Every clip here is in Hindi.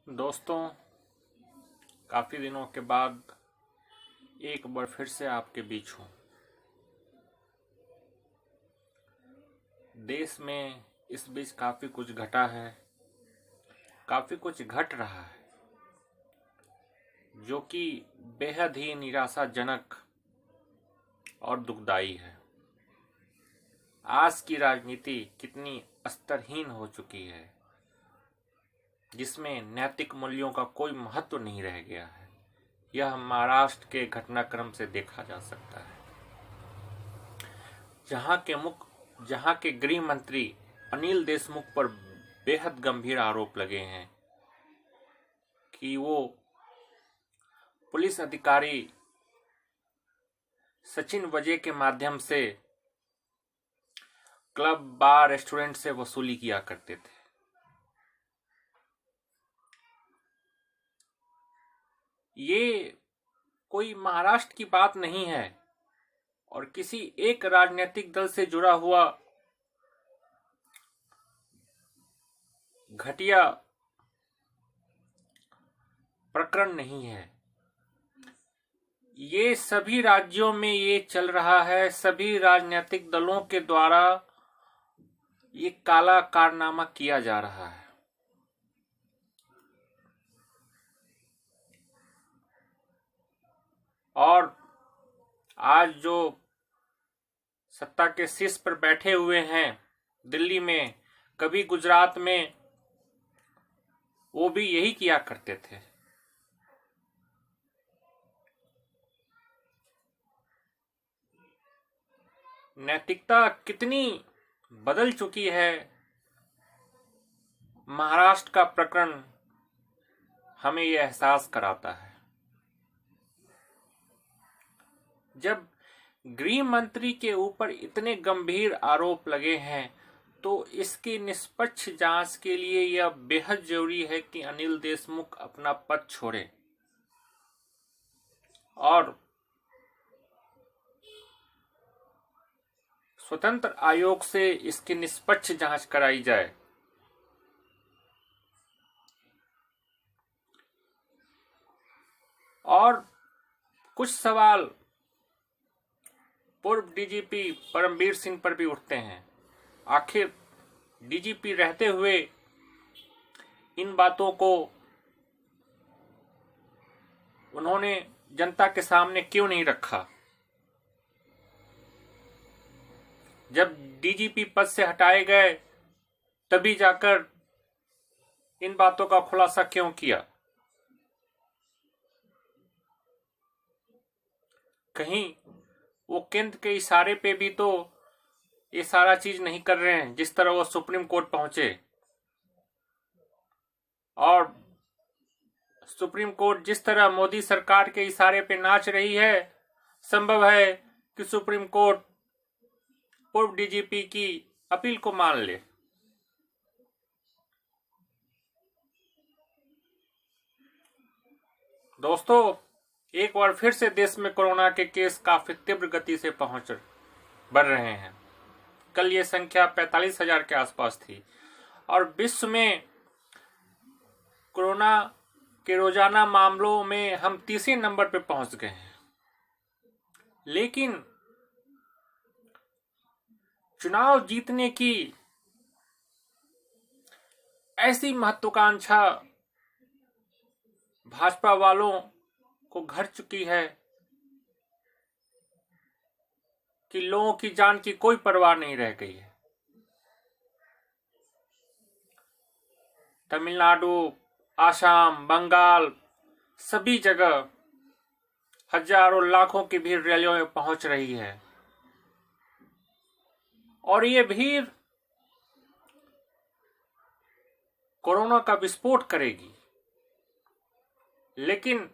दोस्तों, काफ़ी दिनों के बाद एक बार फिर से आपके बीच हूँ। देश में इस बीच काफ़ी कुछ घटा है, काफ़ी कुछ घट रहा है, जो कि बेहद ही निराशाजनक और दुखदाई है। आज की राजनीति कितनी स्तरहीन हो चुकी है, जिसमें नैतिक मूल्यों का कोई महत्व नहीं रह गया है। यह महाराष्ट्र के घटनाक्रम से देखा जा सकता है, जहां के गृह मंत्री अनिल देशमुख पर बेहद गंभीर आरोप लगे हैं कि वो पुलिस अधिकारी सचिन वजे के माध्यम से क्लब, बार, रेस्टोरेंट से वसूली किया करते थे। ये कोई महाराष्ट्र की बात नहीं है और किसी एक राजनीतिक दल से जुड़ा हुआ घटिया प्रकरण नहीं है। ये सभी राज्यों में ये चल रहा है। सभी राजनीतिक दलों के द्वारा ये काला कारनामा किया जा रहा है। और आज जो सत्ता के शीर्ष पर बैठे हुए हैं दिल्ली में, कभी गुजरात में, वो भी यही किया करते थे। नैतिकता कितनी बदल चुकी है, महाराष्ट्र का प्रकरण हमें यह एहसास कराता है। जब गृह मंत्री के ऊपर इतने गंभीर आरोप लगे हैं तो इसकी निष्पक्ष जांच के लिए यह बेहद जरूरी है कि अनिल देशमुख अपना पद छोड़े और स्वतंत्र आयोग से इसकी निष्पक्ष जांच कराई जाए। और कुछ सवाल पूर्व डीजीपी परमबीर सिंह पर भी उठते हैं। आखिर डीजीपी रहते हुए इन बातों को उन्होंने जनता के सामने क्यों नहीं रखा? जब डीजीपी पद से हटाए गए तभी जाकर इन बातों का खुलासा क्यों किया? कहीं वो केंद्र के इशारे पे भी तो ये सारा चीज नहीं कर रहे हैं, जिस तरह वो सुप्रीम कोर्ट पहुंचे और सुप्रीम कोर्ट जिस तरह मोदी सरकार के इशारे पे नाच रही है, संभव है कि सुप्रीम कोर्ट पूर्व डीजीपी की अपील को मान ले। दोस्तों, एक बार फिर से देश में कोरोना के केस काफी तीव्र गति से बढ़ रहे हैं। कल ये संख्या 45,000 के आसपास थी और विश्व में कोरोना के रोजाना मामलों में हम तीसरे नंबर पे पहुंच गए हैं। लेकिन चुनाव जीतने की ऐसी महत्वाकांक्षा भाजपा वालों को घर चुकी है कि लोगों की जान की कोई परवाह नहीं रह गई है। तमिलनाडु, आसाम, बंगाल, सभी जगह हजारों लाखों की भीड़ रैलियों में पहुंच रही है और ये भीड़ कोरोना का विस्फोट करेगी। लेकिन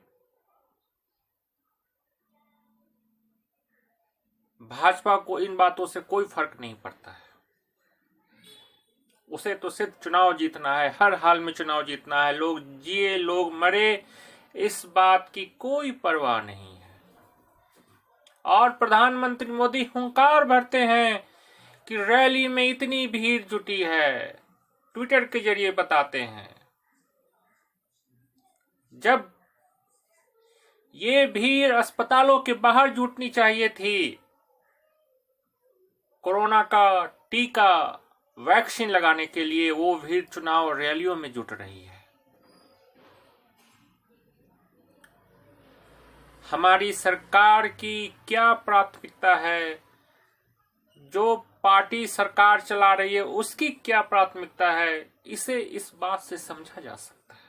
भाजपा को इन बातों से कोई फर्क नहीं पड़ता है। उसे तो सिर्फ चुनाव जीतना है, हर हाल में चुनाव जीतना है। लोग जिए, लोग मरे, इस बात की कोई परवाह नहीं है। और प्रधानमंत्री मोदी हुंकार भरते हैं कि रैली में इतनी भीड़ जुटी है, ट्विटर के जरिए बताते हैं। जब ये भीड़ अस्पतालों के बाहर जुटनी चाहिए थी, कोरोना का टीका वैक्सीन लगाने के लिए, वो भीड़ चुनाव रैलियों में जुट रही है। हमारी सरकार की क्या प्राथमिकता है, जो पार्टी सरकार चला रही है उसकी क्या प्राथमिकता है, इसे इस बात से समझा जा सकता है।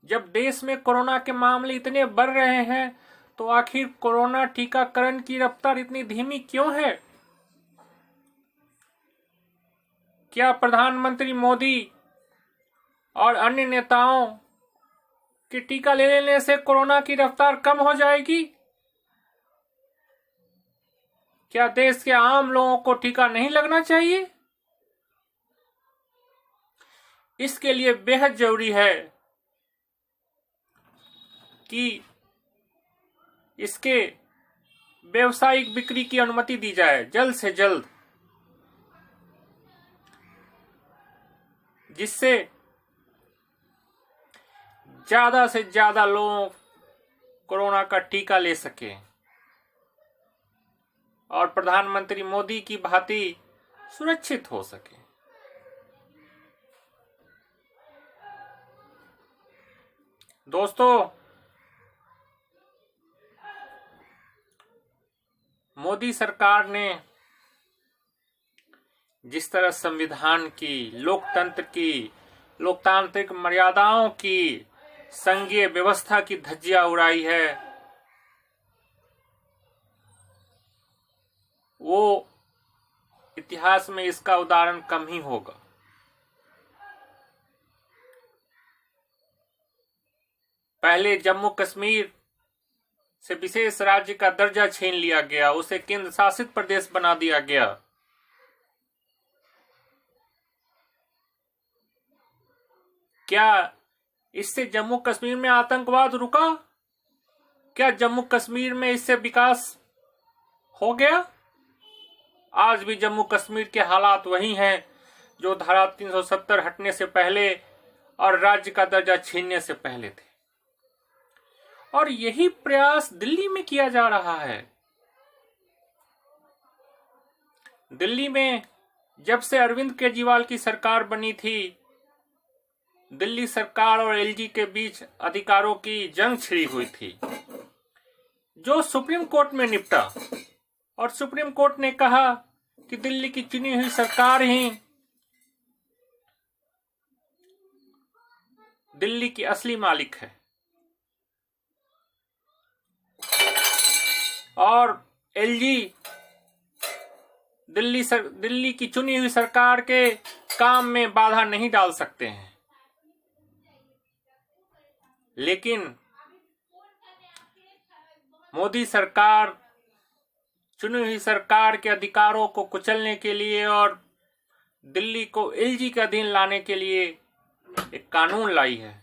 जब देश में कोरोना के मामले इतने बढ़ रहे हैं तो आखिर कोरोना टीकाकरण की रफ्तार इतनी धीमी क्यों है? क्या प्रधानमंत्री मोदी और अन्य नेताओं के टीका ले लेने से कोरोना की रफ्तार कम हो जाएगी? क्या देश के आम लोगों को टीका नहीं लगना चाहिए? इसके लिए बेहद जरूरी है कि इसके व्यावसायिक बिक्री की अनुमति दी जाए जल्द से जल्द, जिससे ज्यादा से ज्यादा लोग कोरोना का टीका ले सकें और प्रधानमंत्री मोदी की भांति सुरक्षित हो सके। दोस्तों, मोदी सरकार ने जिस तरह संविधान की, लोकतंत्र की, लोकतांत्रिक मर्यादाओं की, संघीय व्यवस्था की धज्जियां उड़ाई है, वो इतिहास में इसका उदाहरण कम ही होगा। पहले जम्मू कश्मीर से विशेष राज्य का दर्जा छीन लिया गया, उसे केंद्र शासित प्रदेश बना दिया गया। क्या इससे जम्मू कश्मीर में आतंकवाद रुका? क्या जम्मू कश्मीर में इससे विकास हो गया? आज भी जम्मू कश्मीर के हालात वही हैं जो धारा 370 हटने से पहले और राज्य का दर्जा छीनने से पहले थे। और यही प्रयास दिल्ली में किया जा रहा है। दिल्ली में जब से अरविंद केजरीवाल की सरकार बनी थी, दिल्ली सरकार और एलजी के बीच अधिकारों की जंग छिड़ी हुई थी, जो सुप्रीम कोर्ट में निपटा। और सुप्रीम कोर्ट ने कहा कि दिल्ली की चुनी हुई सरकार ही दिल्ली की असली मालिक है और एलजी दिल्ली की चुनी हुई सरकार के काम में बाधा नहीं डाल सकते हैं। लेकिन मोदी सरकार चुनी हुई सरकार के अधिकारों को कुचलने के लिए और दिल्ली को एलजी के अधीन लाने के लिए एक कानून लाई है।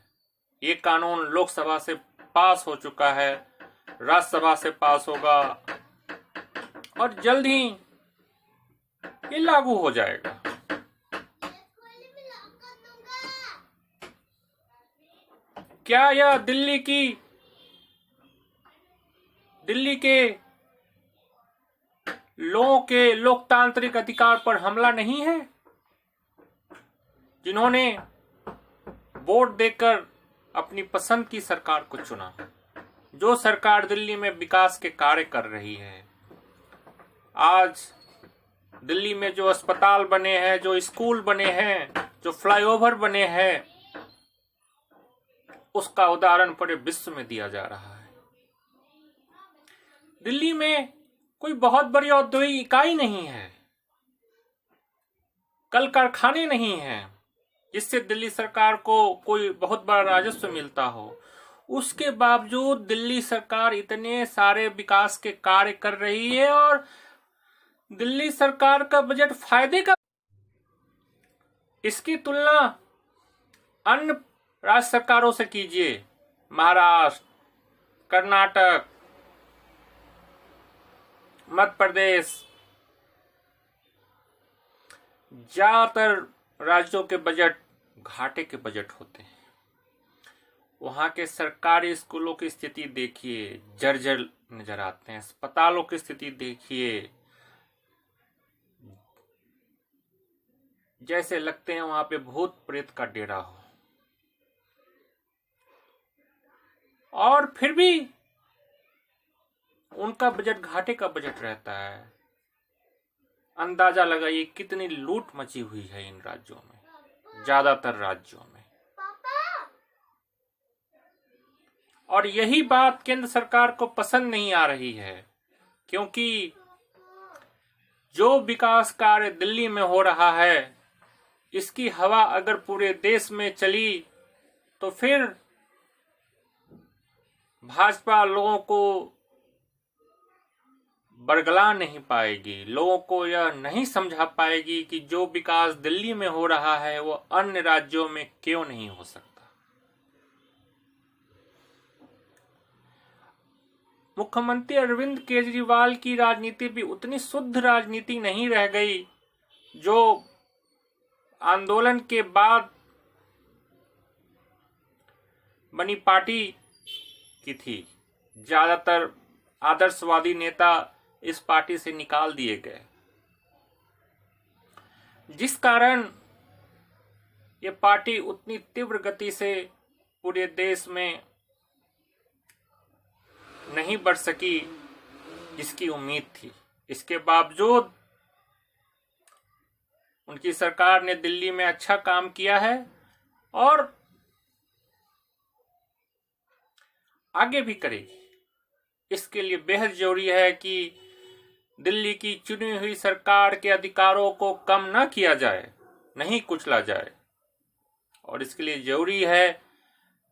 ये कानून लोकसभा से पास हो चुका है, राज्यसभा से पास होगा और जल्द ही ये लागू हो जाएगा। क्या यह दिल्ली के लोगों के लोकतांत्रिक अधिकार पर हमला नहीं है? जिन्होंने वोट देकर अपनी पसंद की सरकार को चुना, जो सरकार दिल्ली में विकास के कार्य कर रही है। आज दिल्ली में जो अस्पताल बने हैं, जो स्कूल बने हैं, जो फ्लाईओवर बने हैं, उसका उदाहरण पूरे विश्व में दिया जा रहा है। दिल्ली में कोई बहुत बड़ी औद्योगिक इकाई नहीं है, कल कारखाने नहीं हैं जिससे दिल्ली सरकार को कोई बहुत बड़ा राजस्व मिलता हो। उसके बावजूद दिल्ली सरकार इतने सारे विकास के कार्य कर रही है और दिल्ली सरकार का बजट फायदे का। इसकी तुलना अन्य राज्य सरकारों से कीजिए। महाराष्ट्र, कर्नाटक, मध्य प्रदेश, ज्यादातर राज्यों के बजट घाटे के बजट होते हैं। वहां के सरकारी स्कूलों की स्थिति देखिए, जर्जर नजर आते हैं। अस्पतालों की स्थिति देखिए, जैसे लगते हैं वहां पे भूत प्रेत का डेरा हो। और फिर भी उनका बजट घाटे का बजट रहता है। अंदाजा लगाइए कितनी लूट मची हुई है इन राज्यों में, ज्यादातर राज्यों में। और यही बात केंद्र सरकार को पसंद नहीं आ रही है, क्योंकि जो विकास कार्य दिल्ली में हो रहा है, इसकी हवा अगर पूरे देश में चली तो फिर भाजपा लोगों को बरगला नहीं पाएगी, लोगों को यह नहीं समझा पाएगी कि जो विकास दिल्ली में हो रहा है वो अन्य राज्यों में क्यों नहीं हो सकता। मुख्यमंत्री अरविंद केजरीवाल की राजनीति भी उतनी शुद्ध राजनीति नहीं रह गई जो आंदोलन के बाद बनी पार्टी की थी। ज्यादातर आदर्शवादी नेता इस पार्टी से निकाल दिए गए, जिस कारण ये पार्टी उतनी तीव्र गति से पूरे देश में नहीं बढ़ सकी जिसकी उम्मीद थी। इसके बावजूद उनकी सरकार ने दिल्ली में अच्छा काम किया है और आगे भी करेगी। इसके लिए बेहद जरूरी है कि दिल्ली की चुनी हुई सरकार के अधिकारों को कम न किया जाए, नहीं कुचला जाए। और इसके लिए जरूरी है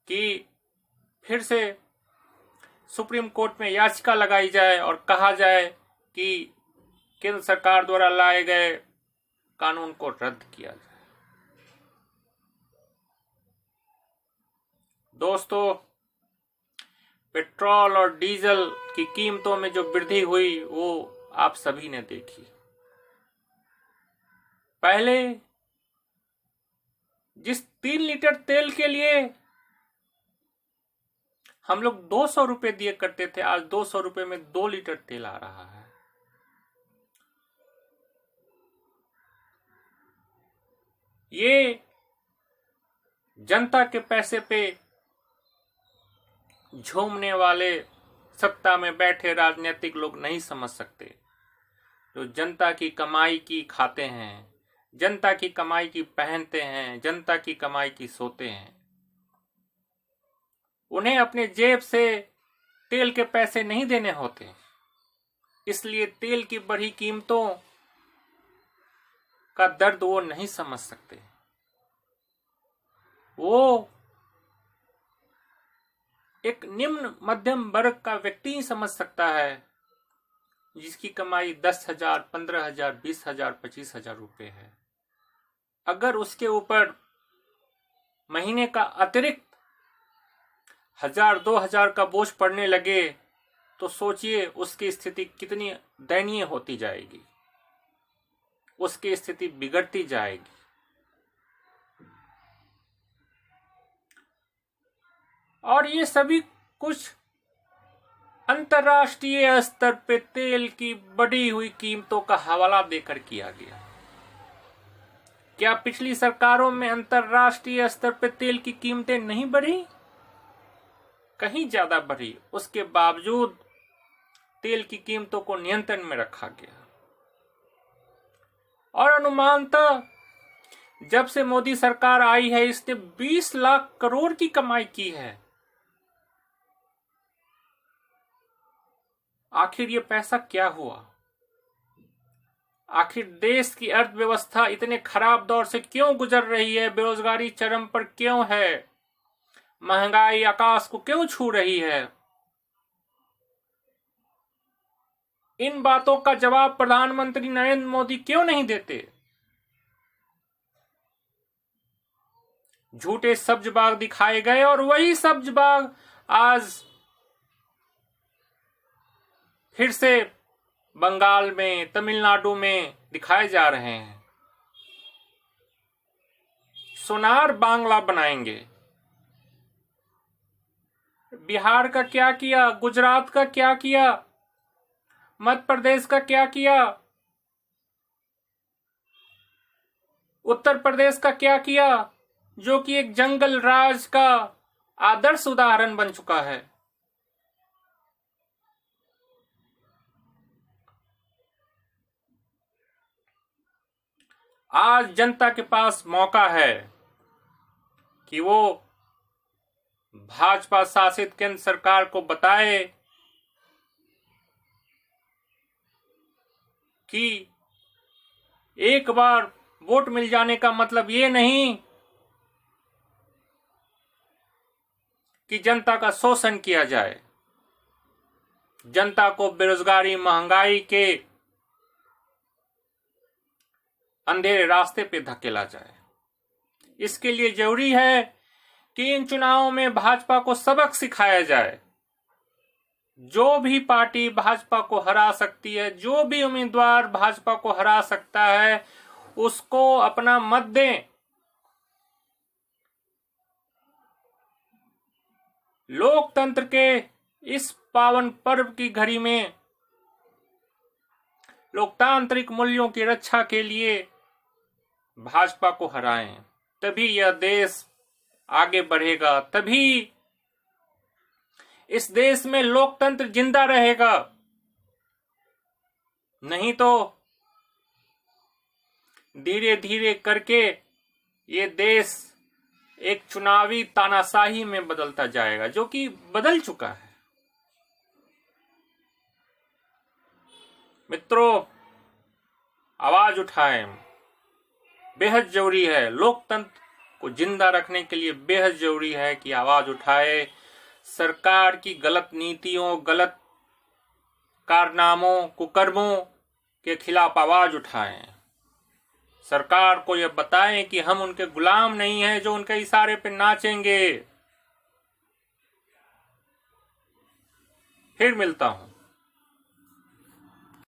कि फिर से सुप्रीम कोर्ट में याचिका लगाई जाए और कहा जाए कि केंद्र सरकार द्वारा लाए गए कानून को रद्द किया जाए। दोस्तों, पेट्रोल और डीजल की कीमतों में जो वृद्धि हुई वो आप सभी ने देखी। पहले जिस 3 लीटर तेल के लिए हम लोग 200 रुपए दिए करते थे, आज 200 रुपए में 2 लीटर तेल आ रहा है। ये जनता के पैसे पे झूमने वाले सत्ता में बैठे राजनीतिक लोग नहीं समझ सकते। जो जनता की कमाई की खाते हैं, जनता की कमाई की पहनते हैं, जनता की कमाई की सोते हैं, उन्हें अपने जेब से तेल के पैसे नहीं देने होते। इसलिए तेल की बढ़ी कीमतों का दर्द वो नहीं समझ सकते। वो एक निम्न मध्यम वर्ग का व्यक्ति ही समझ सकता है, जिसकी कमाई 10,000, 15,000, 20,000, 25,000 रुपए है। अगर उसके ऊपर महीने का अतिरिक्त 1,000, 2,000 का बोझ पड़ने लगे तो सोचिए उसकी स्थिति कितनी दयनीय होती जाएगी, उसकी स्थिति बिगड़ती जाएगी। और ये सभी कुछ अंतर्राष्ट्रीय स्तर पे तेल की बढ़ी हुई कीमतों का हवाला देकर किया गया। क्या पिछली सरकारों में अंतर्राष्ट्रीय स्तर पे तेल की कीमतें नहीं बढ़ी? कहीं ज्यादा बढ़ी। उसके बावजूद तेल की कीमतों को नियंत्रण में रखा गया। और अनुमानतः जब से मोदी सरकार आई है, इसने 20 लाख करोड़ की कमाई की है। आखिर ये पैसा क्या हुआ? आखिर देश की अर्थव्यवस्था इतने खराब दौर से क्यों गुजर रही है? बेरोजगारी चरम पर क्यों है? महंगाई आकाश को क्यों छू रही है? इन बातों का जवाब प्रधानमंत्री नरेंद्र मोदी क्यों नहीं देते? झूठे सब्ज बाग दिखाए गए और वही सब्ज बाग आज फिर से बंगाल में, तमिलनाडु में दिखाए जा रहे हैं। सोनार बांग्ला बनाएंगे। बिहार का क्या किया, गुजरात का क्या किया, मध्य प्रदेश का क्या किया, उत्तर प्रदेश का क्या किया, जो कि एक जंगल राज का आदर्श उदाहरण बन चुका है। आज जनता के पास मौका है कि वो भाजपा शासित केंद्र सरकार को बताए कि एक बार वोट मिल जाने का मतलब ये नहीं कि जनता का शोषण किया जाए, जनता को बेरोजगारी महंगाई के अंधेरे रास्ते पे धकेला जाए। इसके लिए जरूरी है कि इन चुनावों में भाजपा को सबक सिखाया जाए। जो भी पार्टी भाजपा को हरा सकती है, जो भी उम्मीदवार भाजपा को हरा सकता है, उसको अपना मत दें। लोकतंत्र के इस पावन पर्व की घड़ी में लोकतांत्रिक मूल्यों की रक्षा के लिए भाजपा को हराएं, तभी यह देश आगे बढ़ेगा, तभी इस देश में लोकतंत्र जिंदा रहेगा। नहीं तो धीरे धीरे करके ये देश एक चुनावी तानाशाही में बदलता जाएगा, जो कि बदल चुका है। मित्रों, आवाज उठाएं, बेहद जरूरी है। लोकतंत्र को जिंदा रखने के लिए बेहद जरूरी है कि आवाज उठाए। सरकार की गलत नीतियों, गलत कारनामों, कुकर्मों के खिलाफ आवाज उठाएं। सरकार को यह बताएं कि हम उनके गुलाम नहीं हैं जो उनके इशारे पे नाचेंगे। फिर मिलता हूं।